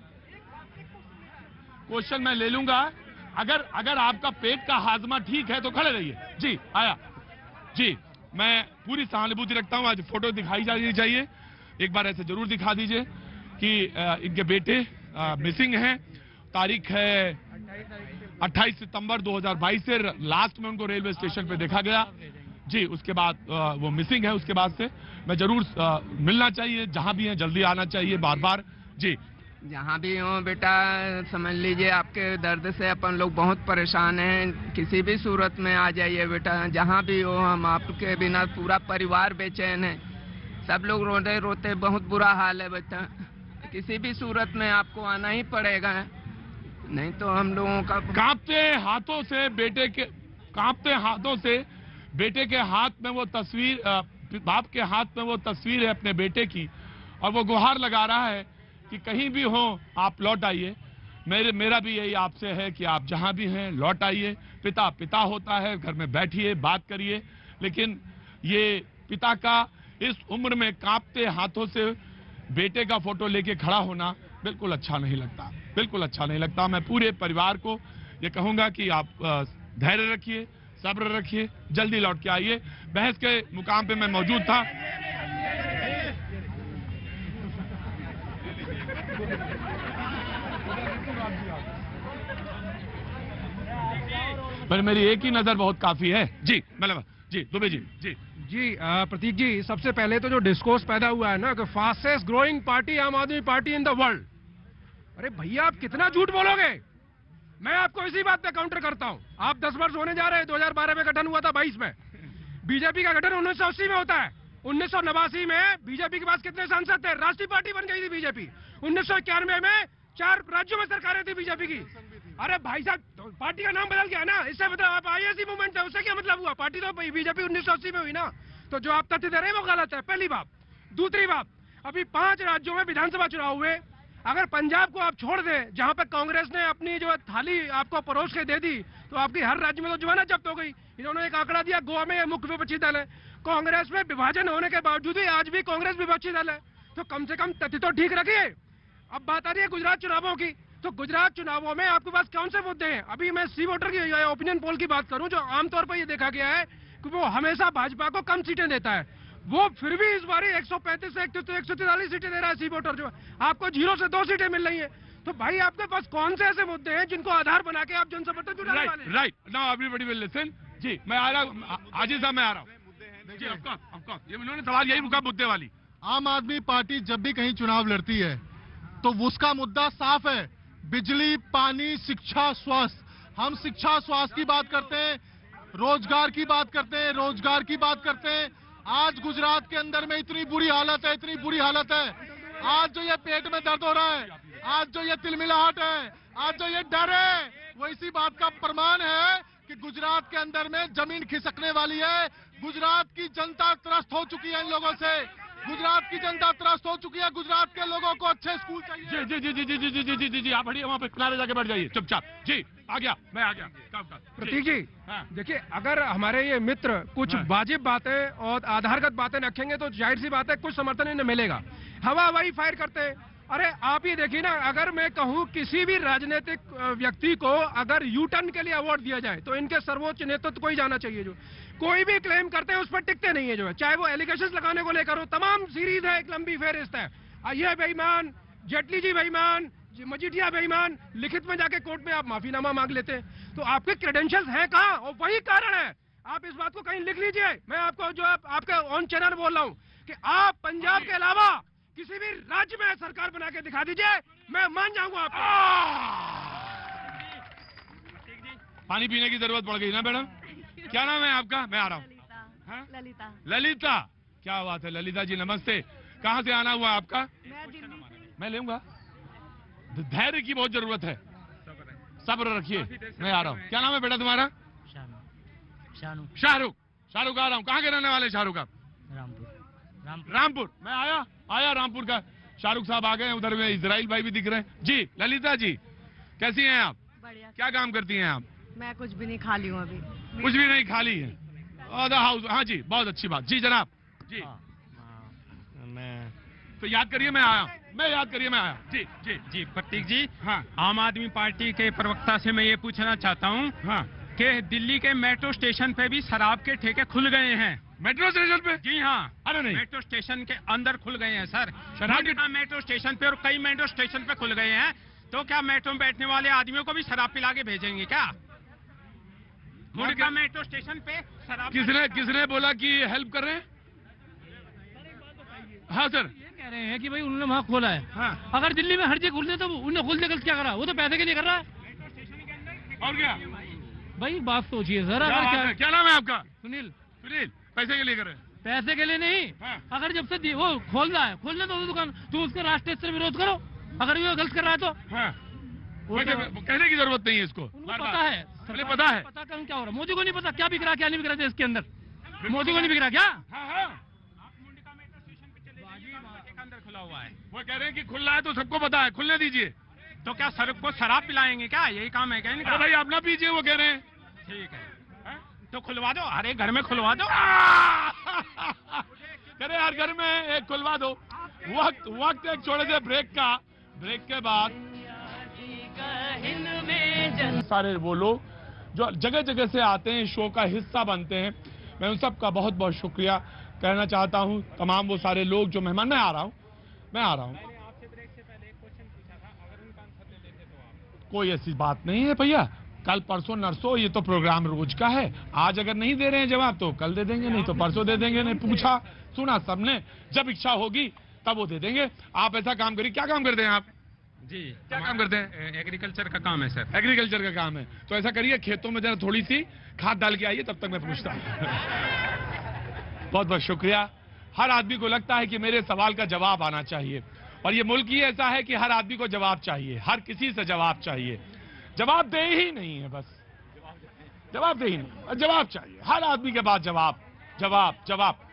क्वेश्चन मैं ले लूंगा। अगर आपका पेट का हाजमा ठीक है तो खड़े रहिए। जी आया जी, मैं पूरी सहानुभूति रखता हूं। आज फोटो दिखाई जानी चाहिए, एक बार ऐसे जरूर दिखा दीजिए कि इनके बेटे मिसिंग हैं। तारीख है 28 सितंबर 2022 से लास्ट में उनको रेलवे स्टेशन पे देखा गया। जी उसके बाद वो मिसिंग है। उसके बाद से मैं जरूर मिलना चाहिए, जहां भी हैं जल्दी आना चाहिए बार बार। जी जहाँ भी हो बेटा, समझ लीजिए आपके दर्द से अपन लोग बहुत परेशान हैं, किसी भी सूरत में आ जाइए बेटा, जहाँ भी हो। हम आपके बिना पूरा परिवार बेचैन है, सब लोग रोते रोते बहुत बुरा हाल है बेटा, किसी भी सूरत में आपको आना ही पड़ेगा, नहीं तो हम लोगों का। कांपते हाथों से बेटे के हाथ में वो तस्वीर, बाप के हाथ में वो तस्वीर है अपने बेटे की, और वो गुहार लगा रहा है कि कहीं भी हो आप लौट आइए। मेरा भी यही आपसे है कि आप जहां भी हैं लौट आइए। पिता होता है, घर में बैठिए, बात करिए, लेकिन ये पिता का इस उम्र में कांपते हाथों से बेटे का फोटो लेके खड़ा होना बिल्कुल अच्छा नहीं लगता, बिल्कुल अच्छा नहीं लगता। मैं पूरे परिवार को ये कहूंगा कि आप धैर्य रखिए, सब्र रखिए, जल्दी लौट के आइए। बहस के मुकाम पे मैं मौजूद था। पर मेरी एक ही नजर बहुत काफी है। जी मतलब जी दुबे जी। जी प्रतीक जी, सबसे पहले तो जो डिस्कोर्स पैदा हुआ है ना कि फास्टेस्ट ग्रोइंग पार्टी आम आदमी पार्टी इन द वर्ल्ड, अरे भैया आप कितना झूठ बोलोगे। मैं आपको इसी बात पे काउंटर करता हूं। आप 10 वर्ष होने जा रहे हैं, 2012 में गठन हुआ था, 22 में। बीजेपी का गठन 1980 में होता है। 1989 में बीजेपी के पास कितने सांसद थे? राष्ट्रीय पार्टी बन गई थी बीजेपी। 1991 में 4 राज्यों में सरकारें थी बीजेपी की। अरे भाई साहब, पार्टी का नाम बदल गया ना, इससे मतलब आप आईएसी मूवमेंट है, उससे क्या मतलब हुआ? पार्टी तो बीजेपी 1980 में हुई ना। तो जो आप तथ्य दे रहे हैं वो गलत है, पहली बात। दूसरी बात, अभी 5 राज्यों में विधानसभा चुनाव हुए। अगर पंजाब को आप छोड़ दें, जहां पर कांग्रेस ने अपनी जो थाली आपको परोस के दे दी, तो आपकी हर राज्य में तो जमानत जब्त हो गई। इन्होंने एक आंकड़ा दिया, गोवा में मुख्य विपक्षी दल है। कांग्रेस में विभाजन होने के बावजूद ही आज भी कांग्रेस विपक्षी दल है। तो कम से कम तथ्य तो ठीक रखिए। अब बात आ रही है गुजरात चुनावों की, तो गुजरात चुनावों में आपके पास कौन से मुद्दे हैं? अभी मैं सी वोटर की ओपिनियन पोल की बात करूं, जो आमतौर पर ये देखा गया है कि वो हमेशा भाजपा को कम सीटें देता है, वो फिर भी इस बार 135 से 143 सीटें दे रहा है सी वोटर, जो आपको 0 से 2 सीटें मिल रही है। तो भाई आपके पास कौन से ऐसे मुद्दे हैं जिनको आधार बना के आप जनसमर्थन जुटाने वाले हैं? Right now everybody will listen. जी मैं आ रहा हूं, आजिज साहब मैं आ रहा हूं। जी ऑफ ये उन्होंने सवाल यही रुका मुद्दे वाली। आम आदमी पार्टी जब भी कहीं चुनाव लड़ती है तो उसका मुद्दा साफ है, बिजली, पानी, शिक्षा, स्वास्थ्य। हम शिक्षा स्वास्थ्य की बात करते हैं, रोजगार की बात करते हैं, रोजगार की बात करते हैं। आज गुजरात के अंदर में इतनी बुरी हालत है, इतनी बुरी हालत है। आज जो ये पेट में दर्द हो रहा है, आज जो ये तिलमिलाहट है, आज जो ये डर है, वो इसी बात का प्रमाण है कि गुजरात के अंदर में जमीन खिसकने वाली है। गुजरात की जनता त्रस्त हो चुकी है इन लोगों से, गुजरात की जनता त्रस्त हो चुकी है। गुजरात के लोगों को अच्छे स्कूल चाहिए। जी जी जी जी जी जी जी जी जी जी आप बढ़िए, वहाँ पे किनारे जाके बैठ जाइए चुपचाप। जी आ गया, मैं आ गया। प्रतीक जी देखिए, अगर हमारे ये मित्र कुछ वाजिब बातें और आधारगत बातें रखेंगे तो जाहिर सी बात है कुछ समर्थन इन्हें मिलेगा। हवा हवाई फायर करते हैं, अरे आप ही देखिए ना, अगर मैं कहूं किसी भी राजनीतिक व्यक्ति को अगर यू टर्न के लिए अवार्ड दिया जाए तो इनके सर्वोच्च नेतृत्व को ही जाना चाहिए। जो कोई भी क्लेम करते हैं उस पर टिकते नहीं है, जो है चाहे वो एलिगेशंस लगाने को लेकर हो, तमाम सीरीज है, एक लंबी फेहरिस्त है। ये बेईमान, जेटली जी बेईमान, मजीठिया बेईमान, लिखित में जाके कोर्ट में आप माफीनामा मांग लेते हैं, तो आपके क्रेडेंशियल्स हैं कहाँ? और वही कारण है, आप इस बात को कहीं लिख लीजिए। मैं आपको जो आपके ऑन चैनल बोल रहा हूँ कि आप पंजाब के अलावा किसी भी राज्य में सरकार बना के दिखा दीजिए, मैं मान जाऊंगा आपको। पानी पीने की जरूरत पड़ गई ना मैडम? क्या नाम है आपका? मैं आ रहा हूँ। ललिता। ललिता, क्या बात है ललिता जी, नमस्ते। कहाँ से आना हुआ आपका? मैं लूंगा, धैर्य की बहुत जरूरत है, सब्र रखिए, मैं आ रहा हूँ। क्या नाम है बेटा तुम्हारा? शाहरुख। शाहरुख आ रहा हूँ। कहाँ के रहने वाले शाहरुख आप? रामपुर। मैं आया रामपुर का। शाहरुख साहब आ गए, उधर में इजराइल भाई भी दिख रहे हैं। जी ललिता जी, कैसी हैं आप? बढ़िया। क्या काम करती हैं आप? मैं कुछ भी नहीं, खाली हूँ अभी। कुछ भी नहीं, खाली है? हाउस। हाँ जी, बहुत अच्छी बात। जी जनाब। जी मैं तो याद करिए मैं आया, मैं आया। जी जी जी प्रतीक जी, हाँ, आम आदमी पार्टी के प्रवक्ता से मैं ये पूछना चाहता हूँ हाँ, कि दिल्ली के मेट्रो स्टेशन पे भी शराब के ठेके खुल गए हैं। मेट्रो स्टेशन पे? जी हाँ। अरे नहीं, मेट्रो स्टेशन के अंदर खुल गए हैं सर, शराब के मेट्रो स्टेशन पे और कई मेट्रो स्टेशन पे खुल गए हैं। तो क्या मेट्रो में बैठने वाले आदमियों को भी शराब पिला के भेजेंगे क्या? मुर्गा मेट्रो स्टेशन पे शराब। किसने बोला कि हेल्प कर रहे हैं? हाँ सर, ये कह रहे हैं कि भाई उन्होंने वहाँ खोला है। हाँ। अगर दिल्ली में हर जगह खुलते तो उन्हें खोलने गलत क्या करा? वो तो पैसे के लिए कर रहा है। और क्या भाई बात सोचिए सर। क्या नाम है आपका? सुनील। पैसे के लिए कर रहे हैं? पैसे के लिए नहीं। हाँ। अगर जब से वो खोल रहा है, खोलने दो दुकान, तो उसका राष्ट्रीय स्तर विरोध करो। अगर वो गलत कर रहा है तो हाँ। कहने की जरूरत नहीं है इसको, पता है, पता है। पता करूँ क्या हो रहा है। मोदी को नहीं पता क्या बिक रहा, क्या नहीं बिक रहा देश के अंदर। मोदी को नहीं बिक रहा क्या? अंदर खुला हुआ है। वो कह रहे हैं कि खुला है तो सबको पता है, खुलने दीजिए। तो क्या सड़क को शराब पिलाएंगे क्या? यही काम है क्या इनका? अरे भाई आप ना पीजिए, वो कह रहे हैं। ठीक है, तो खुलवा दो, हर एक घर में खुलवा दो। अरे हर घर में एक खुलवा दो। वक्त एक छोड़े थे ब्रेक का। ब्रेक के बाद सारे वो लोग जो जगह जगह से आते हैं, शो का हिस्सा बनते हैं, मैं उन सब का बहुत बहुत शुक्रिया कहना चाहता हूं। तमाम वो सारे लोग जो मेहमान, मैं आ रहा हूं। कोई ऐसी बात नहीं है भैया, कल परसों नरसों, ये तो प्रोग्राम रोज का है। आज अगर नहीं दे रहे हैं जवाब तो कल दे देंगे, नहीं तो परसों दे देंगे। नहीं पूछा सुना सबने, जब इच्छा होगी तब वो दे देंगे। आप ऐसा काम करिए। क्या काम करते हैं आप? जी, क्या काम करते हैं? एग्रीकल्चर का काम है सर। एग्रीकल्चर का काम है, तो ऐसा करिए खेतों में जरा थोड़ी सी खाद डाल के आइए, तब तक मैं पूछता हूँ। बहुत बहुत शुक्रिया। हर आदमी को लगता है कि मेरे सवाल का जवाब आना चाहिए, और ये मुल्क ही ऐसा है कि हर आदमी को जवाब चाहिए, हर किसी से जवाब चाहिए। जवाब दे ही नहीं है, बस जवाब दे ही नहीं, जवाब चाहिए हर आदमी के पास। जवाब।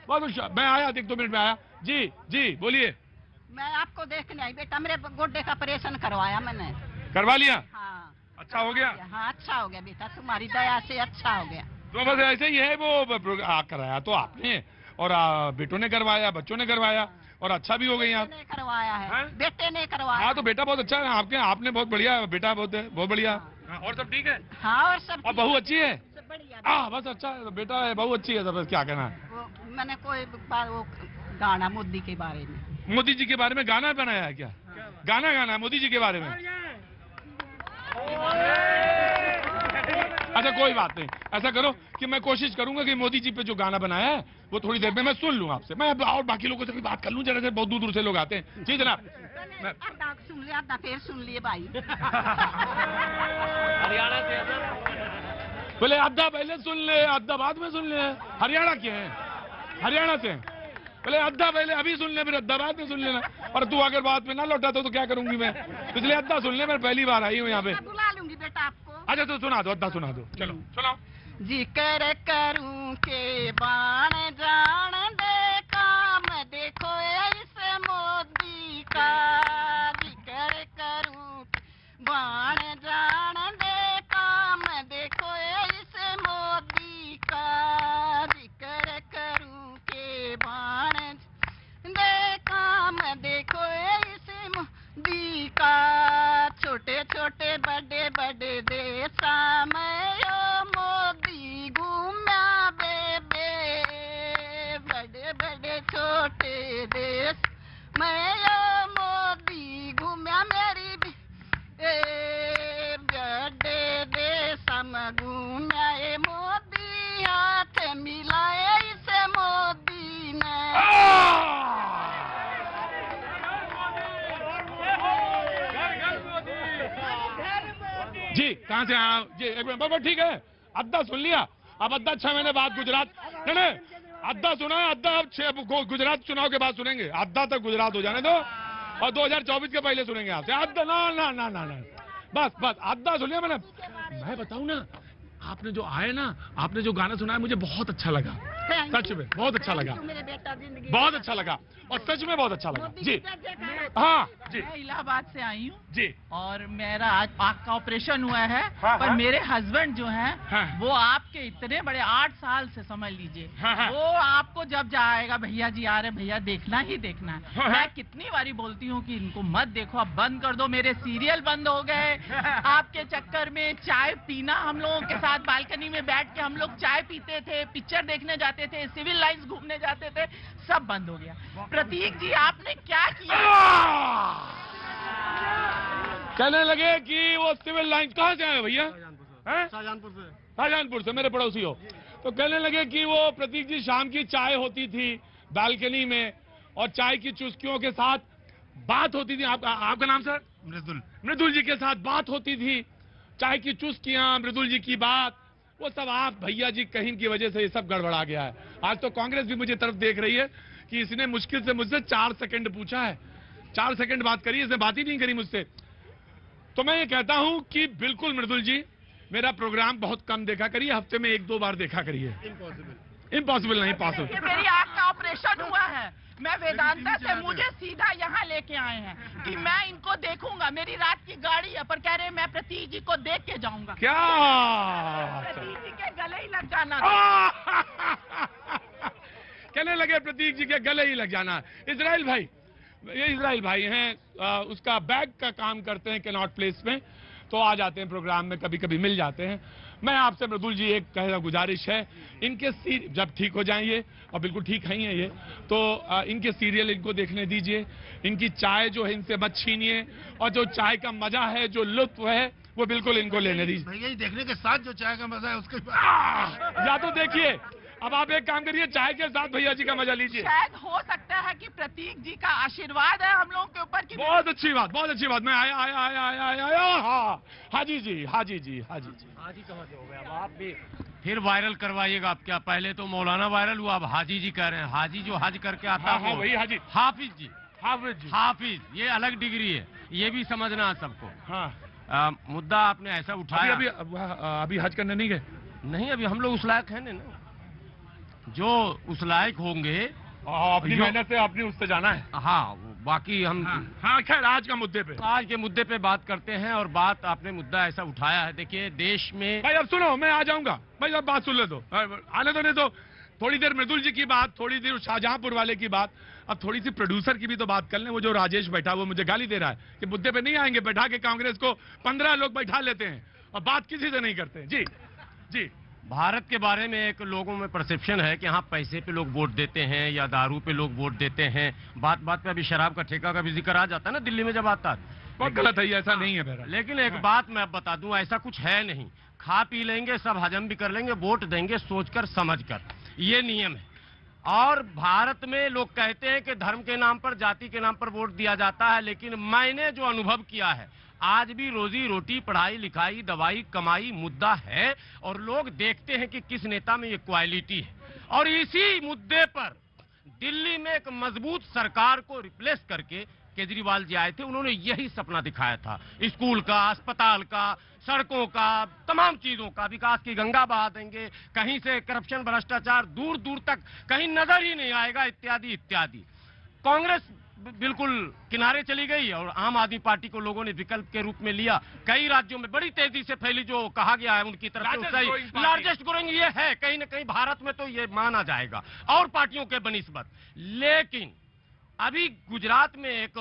बहुत मैं आया, 1-2 मिनट में आया। जी बोलिए। मैं आपको देखने आई बेटा, मेरे गोड्डे का ऑपरेशन करवाया मैंने। करवा लिया? हाँ। अच्छा हो गया? हाँ अच्छा हो गया बेटा, तुम्हारी दया से अच्छा हो गया। तो बस ऐसे ही है, वो कराया तो आपने, और बेटों ने करवाया, बच्चों ने करवाया, और अच्छा भी हो गई आप। करवाया है, बेटे ने करवाया। हाँ तो बेटा बहुत अच्छा है आपने बहुत बढ़िया, बेटा बहुत बढ़िया। और सब ठीक है? हाँ और सब। और बहू अच्छी है? सब बढ़िया। बस अच्छा है, बेटा है, बहू अच्छी है, तो बस क्या कहना है। मैंने कोई बात वो गाना मोदी के बारे में। मोदी जी के बारे में गाना बनाया है क्या? गाना है मोदी जी के बारे में? अच्छा कोई बात नहीं, ऐसा करो कि मैं कोशिश करूंगा कि मोदी जी पे जो गाना बनाया है वो थोड़ी देर में मैं सुन लूं आपसे, मैं और बाकी लोगों से भी बात कर लूं, जरा से बहुत दूर दूर से लोग आते हैं। जी जनाब। आधा सुन लिया, आधा फिर सुन लिए भाई। हरियाणा से बोले आधा पहले सुन ले, आधा बाद में सुन ले। हरियाणा के हैं? हरियाणा से बोले आधा पहले अभी सुन ले, फिर आधा बाद में सुन लेना। और तू अगर बाद में ना लौटा तो क्या करूंगी मैं? इसलिए आधा सुन ले, मैं पहली बार आई हूँ यहाँ पे। बुला लूंगी बेटा आपको। अच्छा तो सुना दो, आधा सुना दो, चलो सुनाओ। जिक्र करूं के बाण जान दे काम देखो इस मोदी का। जिक्र करूं बाण जान दे काम देखो इस मोदी का। जिक्र करूं के बाण दे काम देखो इस छोटे देश मैं यो मोदी घूमया मेरी बड़े देश में घूमया ए मोदी हाथ मिलाए इसे मोदी ने। जी कहाँ से आया जी? एक मिनट बाबा, ठीक है, अद्दा सुन लिया। अब अद्दा 6 महीने बाद गुजरात, नहीं अद्दा सुना है, अद्दा अब गुजरात चुनाव के बाद सुनेंगे। अद्दा तक गुजरात हो जाने दो और 2024 के पहले सुनेंगे आपसे। अद्दा ना ना ना ना, बस अद्दा सुन लिया मैंने। मैं बताऊं ना, आपने जो आए ना, आपने जो गाना सुनाया मुझे बहुत अच्छा लगा, सच में बहुत अच्छा लगा, बहुत अच्छा लगा और सच में बहुत अच्छा लगा जी। हाँ जी, मैं इलाहाबाद से आई हूँ जी और मेरा आज आँख का ऑपरेशन हुआ है। हाँ, पर हाँ, मेरे हस्बैंड जो हैं हाँ, वो आपके इतने बड़े 8 साल से समझ लीजिए, हाँ, हाँ, वो आपको जब जाएगा भैया जी आ रहे भैया देखना ही देखना है। हाँ, मैं कितनी बारी बोलती हूँ कि इनको मत देखो, अब बंद कर दो, मेरे सीरियल बंद हो गए आपके चक्कर में। चाय पीना, हम लोगों के साथ बालकनी में बैठ के हम लोग चाय पीते थे, पिक्चर देखने जाते थे, सिविल लाइन्स घूमने जाते थे, सब बंद हो गया। प्रतीक जी आपने क्या किया? कहने लगे कि वो सिविल लाइन कहाँ से आए भैया? शाहजहानपुर से मेरे पड़ोसी हो। तो कहने लगे कि वो प्रतीक जी शाम की चाय होती थी बालकनी में और चाय की चुस्कियों के साथ बात होती थी। आपका नाम सर? मृदुल जी के साथ बात होती थी, चाय की चुस्कियां, मृदुल जी की बात, वो सब आप भैया जी कहीं की वजह से ये सब गड़बड़ा गया है। आज तो कांग्रेस भी मुझे तरफ देख रही है कि इसने मुश्किल से मुझसे 4 सेकंड पूछा है, 4 सेकंड बात करी, इसने बात ही नहीं करी मुझसे। तो मैं ये कहता हूं कि बिल्कुल मृदुल जी, मेरा प्रोग्राम बहुत कम देखा करिए, हफ्ते में 1-2 बार देखा करिए। इम्पॉसिबल नहीं, पॉसिबल। मेरी आँख का ऑपरेशन हुआ है, मैं वेदांता से, मुझे सीधा यहाँ लेके आए हैं कि मैं इनको देखूंगा। मेरी रात की गाड़ी है, पर कह रहे हैं मैं प्रतीक जी को देख के जाऊंगा। क्या प्रतीक जी के गले ही लग जाना। कहने लगे प्रतीक जी के गले ही लग जाना। इजराइल भाई, ये इजराइल भाई हैं, उसका बैग का काम करते हैं कैनॉट प्लेस में, तो आ जाते हैं प्रोग्राम में, कभी कभी मिल जाते हैं। मैं आपसे मृदुल जी एक गुजारिश है, इनके जब ठीक हो जाएंगे, और बिल्कुल ठीक है ये, तो इनके सीरियल इनको देखने दीजिए, इनकी चाय जो है इनसे मत छीनिए, और जो चाय का मजा है, जो लुत्फ है, वो बिल्कुल इनको लेने दीजिए। भैया जी देखने के साथ जो चाय का मजा है उसके या तो देखिए, अब आप एक काम करिए, चाय के साथ भैया जी का मजा लीजिए। शायद हो सकता है कि प्रतीक जी का आशीर्वाद है हम लोगों के ऊपर। बहुत अच्छी बात, बहुत अच्छी बात। मैं आया। हाँ हाजी जी हाजी कहाँ से हो गया? अब आप भी फिर वायरल करवाइएगा। आप क्या, पहले तो मौलाना वायरल हुआ, अब हाजी जी कह रहे हैं। हाजी जो हज करके आता है, हाँ, वही हाजी। हाफिज ये अलग डिग्री है, ये भी समझना है सबको। हाँ, मुद्दा आपने ऐसा उठाया। अभी हज करने नहीं गए? नहीं, अभी हम लोग उस लायक है ना, जो उस लायक होंगे अपनी मेहनत से अपनी उससे जाना है। हाँ, बाकी हम हाँ खैर आज के मुद्दे पे बात करते हैं। और बात आपने मुद्दा ऐसा उठाया है, देखिए देश में। भाई अब सुनो, मैं आ जाऊंगा भाई, अब बात सुन ले दो, आने दो, नहीं तो थोड़ी देर मृदुल जी की बात, थोड़ी देर शाहजहांपुर वाले की बात, अब थोड़ी सी प्रोड्यूसर की भी तो बात कर लें। वो जो राजेश बैठा वो मुझे गाली दे रहा है कि मुद्दे पे नहीं आएंगे, बैठा के कांग्रेस को 15 लोग बैठा लेते हैं और बात किसी से नहीं करते। जी भारत के बारे में एक लोगों में परसेप्शन है कि हाँ पैसे पे लोग वोट देते हैं या दारू पे लोग वोट देते हैं। बात बात पे अभी शराब का ठेका का भी जिक्र आ जाता है ना दिल्ली में जब आता है। बहुत गलत है, ऐसा नहीं है मेरा। लेकिन एक बात मैं बता दूं, ऐसा कुछ है नहीं। खा पी लेंगे, सब हजम भी कर लेंगे, वोट देंगे सोचकर समझकर, ये नियम है। और भारत में लोग कहते हैं कि धर्म के नाम पर, जाति के नाम पर वोट दिया जाता है, लेकिन मैंने जो अनुभव किया है, आज भी रोजी रोटी, पढ़ाई लिखाई, दवाई, कमाई मुद्दा है और लोग देखते हैं कि किस नेता में ये क्वालिटी है। और इसी मुद्दे पर दिल्ली में एक मजबूत सरकार को रिप्लेस करके केजरीवाल जी आए थे। उन्होंने यही सपना दिखाया था, स्कूल का, अस्पताल का, सड़कों का, तमाम चीजों का विकास की गंगा बहा देंगे, कहीं से करप्शन, भ्रष्टाचार दूर दूर तक कहीं नजर ही नहीं आएगा, इत्यादि इत्यादि। कांग्रेस बिल्कुल किनारे चली गई और आम आदमी पार्टी को लोगों ने विकल्प के रूप में लिया। कई राज्यों में बड़ी तेजी से फैली, जो कहा गया है उनकी तरफ से लार्जेस्ट ग्रोइंग ये है, कहीं ना कहीं भारत में तो ये माना जाएगा और पार्टियों के बनिस्बत। लेकिन अभी गुजरात में एक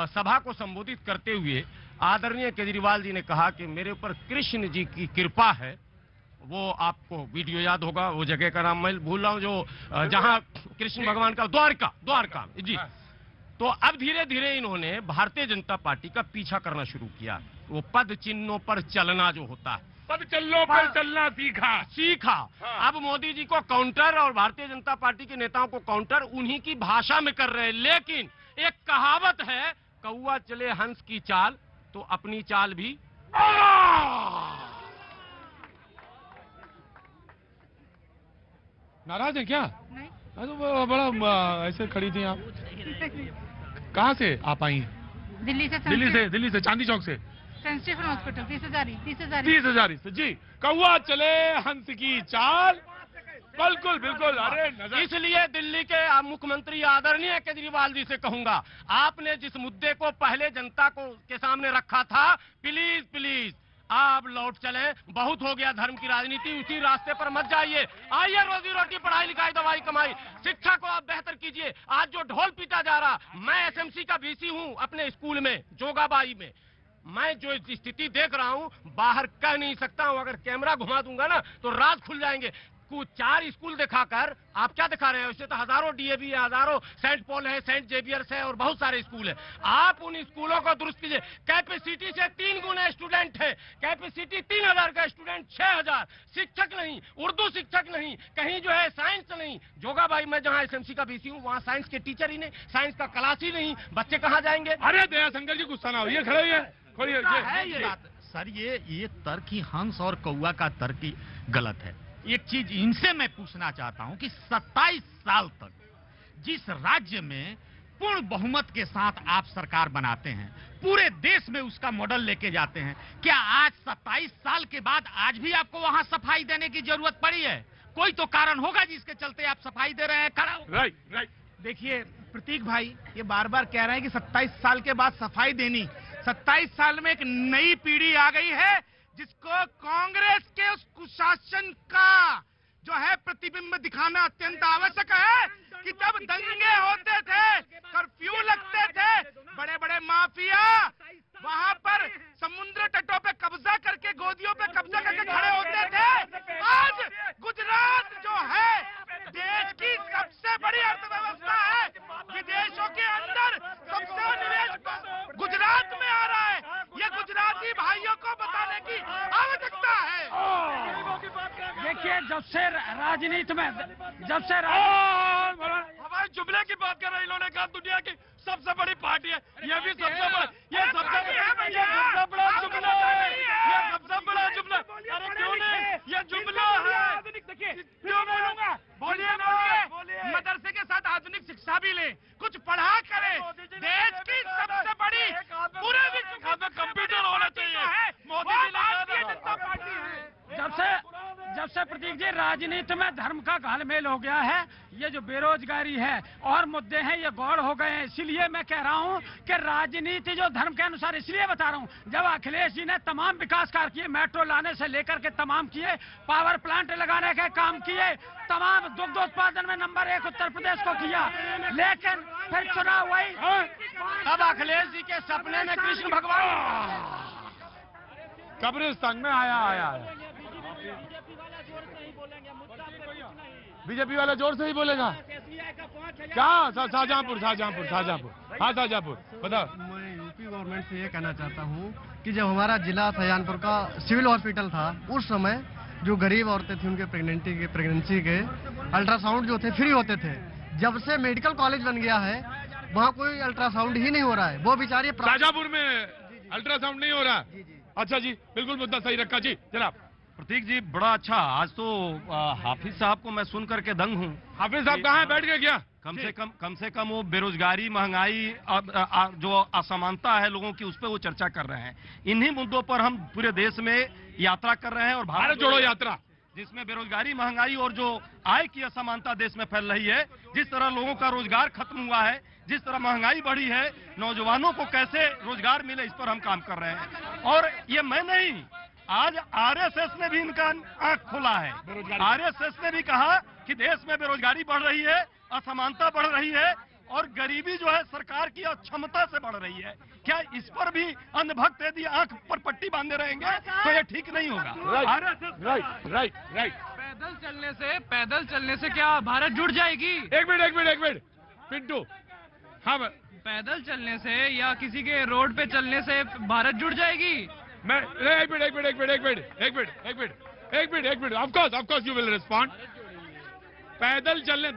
सभा को संबोधित करते हुए आदरणीय केजरीवाल जी ने कहा कि मेरे ऊपर कृष्ण जी की कृपा है वो आपको वीडियो याद होगा, वो जगह का नाम मैं भूल रहा हूँ, जो जहाँ कृष्ण भगवान का द्वारका जी। तो अब धीरे धीरे इन्होंने भारतीय जनता पार्टी का पीछा करना शुरू किया। वो पद चिन्हों पर चलना जो होता है, पद चिन्हों पर चलना सीखा। हाँ। अब मोदी जी को काउंटर और भारतीय जनता पार्टी के नेताओं को काउंटर उन्हीं की भाषा में कर रहे हैं। लेकिन एक कहावत है, कौवा चले हंस की चाल तो अपनी चाल भी। नाराज है क्या? नहीं। तो बड़ा ऐसे खड़ी थी आप। कहाँ से आप आई? दिल्ली से चांदी चौक से। हॉस्पिटल 30,000 से जी। कौवा चले हंस की चाल, बिल्कुल। अरे इसलिए दिल्ली के मुख्यमंत्री आदरणीय केजरीवाल जी से कहूंगा, आपने जिस मुद्दे को पहले जनता को के सामने रखा था, प्लीज आप लौट चलें। बहुत हो गया धर्म की राजनीति, उसी रास्ते पर मत जाइए। आइए, रोजी रोटी, पढ़ाई लिखाई, दवाई कमाई, शिक्षा को आप बेहतर कीजिए। आज जो ढोल पीटा जा रहा, मैं एसएमसी का वीसी हूं अपने स्कूल में जोगाबाई में, मैं जो स्थिति देख रहा हूं बाहर कह नहीं सकता हूं। अगर कैमरा घुमा दूंगा ना तो राज खुल जाएंगे। कुछ 4 स्कूल दिखाकर आप क्या दिखा रहे हैं? उससे तो हजारों डीएवी है, हजारों सेंट पॉल है, सेंट जेवियर्स है और बहुत सारे स्कूल है। आप उन स्कूलों को दुरुस्त कीजिए। कैपेसिटी से 3 गुना स्टूडेंट है, कैपेसिटी 3000 का स्टूडेंट 6000। शिक्षक नहीं, उर्दू शिक्षक नहीं, कहीं जो है साइंस नहीं। जोगाबाई में जहां एसएमसी का बीसी हूं वहां साइंस के टीचर ही नहीं, साइंस का क्लास ही नहीं, बच्चे कहां जाएंगे? अरे दया शंकर जी गुस्सा ना हो, ये खड़े है ये बात। सर ये तर्क ही हंस और कौवा का तर्क ही गलत है। एक चीज इनसे मैं पूछना चाहता हूं कि 27 साल तक जिस राज्य में पूर्ण बहुमत के साथ आप सरकार बनाते हैं, पूरे देश में उसका मॉडल लेके जाते हैं, क्या आज 27 साल के बाद आज भी आपको वहां सफाई देने की जरूरत पड़ी है? कोई तो कारण होगा जिसके चलते आप सफाई दे रहे हैं। खड़ा हो। राइट। देखिए प्रतीक भाई, ये बार बार कह रहे हैं कि 27 साल के बाद सफाई देनी। 27 साल में एक नई पीढ़ी आ गई है जिसको कांग्रेस के उस कुशासन का जो है प्रतिबिंब दिखाना अत्यंत आवश्यक है कि जब दंगे होते थे, कर्फ्यू लगते थे, बड़े बड़े माफिया वहां पर समुद्र तटों पे कब्जा करके, गोदियों पे कब्जा करके खड़े होते थे। आज गुजरात जो है देश की सबसे बड़ी अर्थव्यवस्था है, विदेशों के अंदर सबसे निवेश गुजरात में आ रहा है। ये गुजराती भाइयों को बताने की आवश्यकता है। देखिए, जब से राजनीति में हमारे जुमले की बात कर रहे, इन्होंने कहा दुनिया की सबसे बड़ी पार्टी है, ये भी सबसे बड़ा, ये सबसे बड़ा जुमला है, ये सबसे बड़ा जुमला। अरे क्यों नहीं, ये जुमला है। क्यों बोलूंगा? बोलिए। मदरसे के साथ आधुनिक शिक्षा भी ले, कुछ पढ़ा करे। देश की सबसे बड़ी पूरे विश्व में कंप्यूटर होना चाहिए। मोदी जी भारतीय जनता पार्टी है। जब से प्रतीक जी राजनीति में धर्म का घालमेल हो गया है, ये जो बेरोजगारी है और मुद्दे हैं ये गौड़ हो गए हैं। इसलिए मैं कह रहा हूं कि राजनीति जो धर्म के अनुसार, इसलिए बता रहा हूं, जब अखिलेश जी ने तमाम विकास कार्य किए, मेट्रो लाने से लेकर के तमाम किए, पावर प्लांट लगाने के काम किए, तमाम दुग्ध उत्पादन में नंबर 1 उत्तर प्रदेश को किया, लेकिन फिर चुनाव हुई। अब अखिलेश जी के सपने में कृष्ण भगवान कब्रिस्तान में आया। बीजेपी वाला जोर से ही बोलेगा क्या? शाहजहांपुर। हाँ शाहजहांपुर, बताओ। मैं यूपी गवर्नमेंट से ये कहना चाहता हूँ कि जब हमारा जिला शाहजहांपुर का सिविल हॉस्पिटल था, उस समय जो गरीब औरतें थी उनके प्रेगनेंसी के अल्ट्रासाउंड जो थे फ्री होते थे। जब से मेडिकल कॉलेज बन गया है वहाँ कोई अल्ट्रासाउंड ही नहीं हो रहा है। वो बेचारे शाहजहांपुर में अल्ट्रासाउंड नहीं हो रहा। अच्छा जी, बिल्कुल मुद्दा सही रखा जी। जनाब प्रतीक जी, बड़ा अच्छा। आज तो हाफिज साहब को मैं सुन करके दंग हूँ। हाफिज साहब कहाँ है? बैठ गए क्या? कम से कम वो बेरोजगारी, महंगाई, जो असमानता है लोगों की, उस पर वो चर्चा कर रहे हैं। इन्हीं मुद्दों पर हम पूरे देश में यात्रा कर रहे हैं और भारत जोड़ो यात्रा, जिसमें बेरोजगारी, महंगाई और जो आय की असमानता देश में फैल रही है, जिस तरह लोगों का रोजगार खत्म हुआ है, जिस तरह महंगाई बढ़ी है, नौजवानों को कैसे रोजगार मिले, इस पर हम काम कर रहे हैं। और ये मैं नहीं, आज आरएसएस ने भी इनका आंख खोला है। आरएसएस ने भी कहा कि देश में बेरोजगारी बढ़ रही है, असमानता बढ़ रही है और गरीबी जो है सरकार की अक्षमता से बढ़ रही है। क्या इस पर भी अंधभक्त यदि आंख पर पट्टी बांधे रहेंगे तो ये ठीक नहीं होगा। राइट। पैदल चलने से क्या भारत जुड़ जाएगी? एक मिनट पिंटू। हाँ, पैदल चलने से या किसी के रोड पे चलने से भारत जुड़ जाएगी? मैं एक minute of course you will respond. पैदल चलने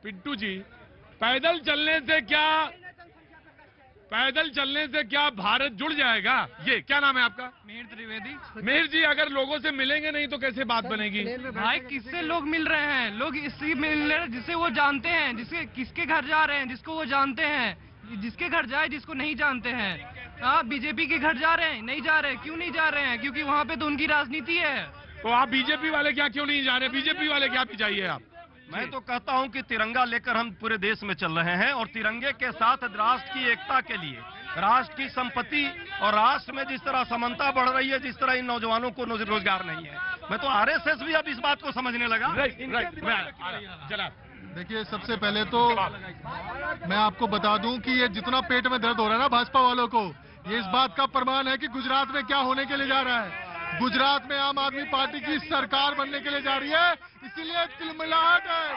पिंटू जी, पैदल चलने से क्या भारत जुड़ जाएगा? ये क्या नाम है आपका? मिहिर त्रिवेदी। मिहिर जी, अगर लोगों से मिलेंगे नहीं तो कैसे बात बनेगी? भाई किससे लोग मिल रहे हैं? लोग इससे मिल रहे हैं जिसे वो जानते हैं, किसके घर जा रहे हैं जिसको वो जानते हैं, जिसके घर जाए जिसको नहीं जानते हैं। हाँ, बीजेपी के घर जा रहे हैं? नहीं जा रहे। क्यों नहीं जा रहे हैं? क्योंकि वहाँ पे तो उनकी राजनीति है। तो आप बीजेपी वाले क्या क्यों नहीं जा रहे? बीजेपी वाले क्या भी चाहिए आप? मैं तो कहता हूं कि तिरंगा लेकर हम पूरे देश में चल रहे हैं और तिरंगे के साथ राष्ट्र की एकता के लिए, राष्ट्र की संपत्ति और राष्ट्र में जिस तरह समानता बढ़ रही है, जिस तरह इन नौजवानों को रोजगार नहीं है, मैं तो आरएसएस भी अब इस बात को समझने लगा। देखिए, सबसे पहले तो मैं आपको बता दूं कि ये जितना पेट में दर्द हो रहा है ना भाजपा वालों को, ये इस बात का प्रमाण है कि गुजरात में क्या होने के लिए जा रहा है। गुजरात में आम आदमी पार्टी की सरकार बनने के लिए जा रही है, इसीलिए तिलमिलाहट है।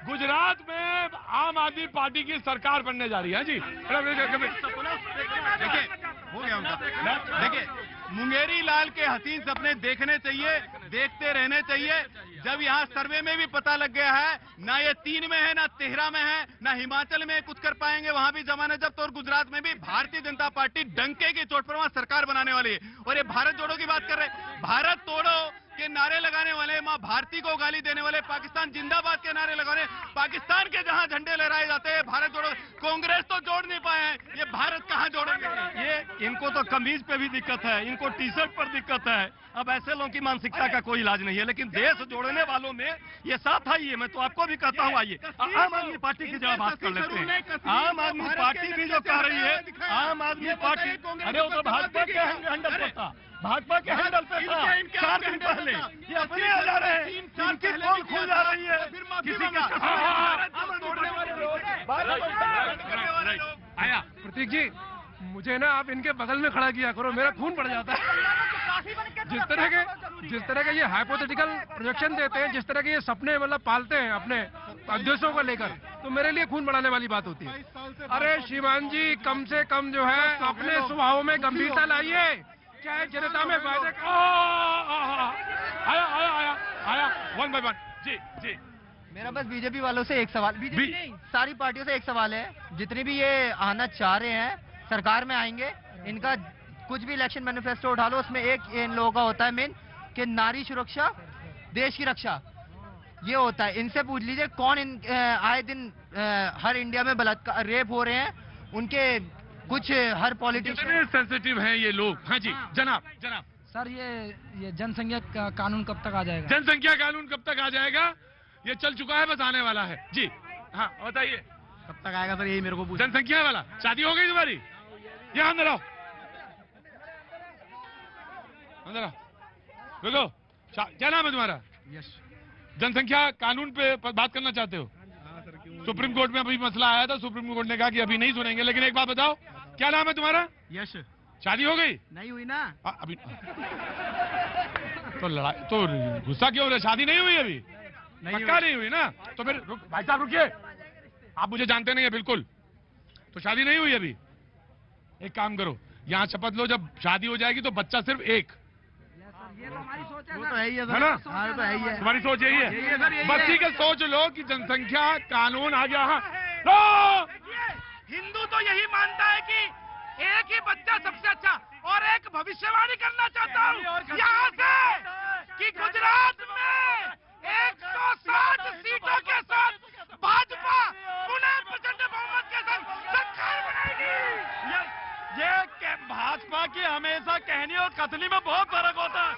गुजरात में आम आदमी पार्टी की सरकार बनने जा रही है जी। देखिए, हो गया उनका। देखिए, मुंगेरी लाल के हसीन सपने देखने चाहिए, देखते रहने चाहिए। जब यहाँ सर्वे में भी पता लग गया है, ना ये 3 में है, ना 13 में है, ना हिमाचल में कुछ कर पाएंगे, वहां भी जमाना जब्त। और गुजरात में भी भारतीय जनता पार्टी डंके की चोट पर वहां सरकार बनाने वाली है। और ये भारत जोड़ो की बात कर रहे हैं, भारत तोड़ो के नारे लगाने वाले, मां भारती को गाली देने वाले, पाकिस्तान जिंदाबाद के नारे लगाने, पाकिस्तान के जहां झंडे लहराए जाते हैं भारत जोड़ो, कांग्रेस तो जोड़ नहीं पाए हैं, ये भारत कहां जोड़ेंगे? ये इनको तो कमीज पे भी दिक्कत है, इनको टी शर्ट पर दिक्कत है। अब ऐसे लोगों की मानसिकता का कोई इलाज नहीं है, लेकिन देश जोड़ने वालों में ये साथ आई है। मैं तो आपको भी कहता हूँ, आइए आम आदमी पार्टी की जब बात कर लेते हैं। आम आदमी पार्टी भी जो कह रही है, आम आदमी पार्टी, अरे वो तो भाजपा के हैंडल पर था, भाजपा के हैंडल पे था 4 दिन पहले। ये अपने आ जा रहे हैं, इनकी पोल खुल जा रही है, किसी का आया। प्रतीक जी, मुझे ना आप इनके बगल में खड़ा किया करो, मेरा खून बढ़ जाता है। जिस तरह के ये हाइपोथेटिकल प्रोजेक्शन देते हैं, जिस तरह के ये सपने मतलब पालते हैं अपने उद्देश्यों को लेकर, तो मेरे लिए खून बढ़ाने वाली बात होती है। अरे श्रीमान जी, कम से कम जो है अपने स्वभाव में गंभीरता लाइए। चाहे जनता में वादे आया 1 by 1 जी। मेरा बस बीजेपी वालों से एक सवाल, बीजेपी नहीं, सारी पार्टियों से एक सवाल है। जितने भी ये आना चाह रहे हैं, सरकार में आएंगे, इनका कुछ भी इलेक्शन मैनिफेस्टो उठा लो, उसमें एक इन लोगों का होता है मेन कि नारी सुरक्षा, देश की रक्षा, ये होता है। इनसे पूछ लीजिए कौन आए दिन हर इंडिया में बलात्कार, रेप हो रहे हैं, उनके कुछ हर पॉलिटिशियन सेंसिटिव हैं ये लोग। हाँ जी, जनाब। सर, ये जनसंख्या कानून कब तक आ जाएगा? जनसंख्या कानून कब तक आ जाएगा? ये चल चुका है, बस आने वाला है जी। हाँ, बताइए कब तक आएगा सर, यही मेरे को पूछ। जनसंख्या वाला, शादी हो गई तुम्हारी? यहाँ अंदर आओ, अंदर आओ। बोलो, क्या नाम है तुम्हारा? यश। जनसंख्या कानून पे बात करना चाहते हो? सुप्रीम कोर्ट में अभी मसला आया था, सुप्रीम कोर्ट ने कहा कि अभी नहीं सुनेंगे, लेकिन एक बात बताओ, क्या नाम है तुम्हारा? यश। शादी हो गई? नहीं हुई ना अभी। तो लड़ाई तो गुस्सा क्यों हो रहा है? शादी नहीं हुई अभी? पक्का नहीं हुई ना? तो फिर भाई साहब रुकिए, आप मुझे जानते नहीं है बिल्कुल, तो शादी नहीं हुई अभी। एक काम करो, यहाँ शपथ लो, जब शादी हो जाएगी तो बच्चा सिर्फ एक। ये तो हमारी सोच है ना, है ना? तुम्हारी सोच यही है, बस ठीक है, सोच लो कि जनसंख्या कानून आ गया। हाँ, हिंदू तो यही मानता है कि एक ही बच्चा सबसे अच्छा, और एक भविष्यवाणी करना चाहता हूँ यहाँ से कि गुजरात में 160 सीटों के साथ भाजपा पुनः प्रचंड बहुमत के साथ सरकार बनाएगी। ये भाजपा की हमेशा कहनी और कथनी में बहुत फर्क होता है।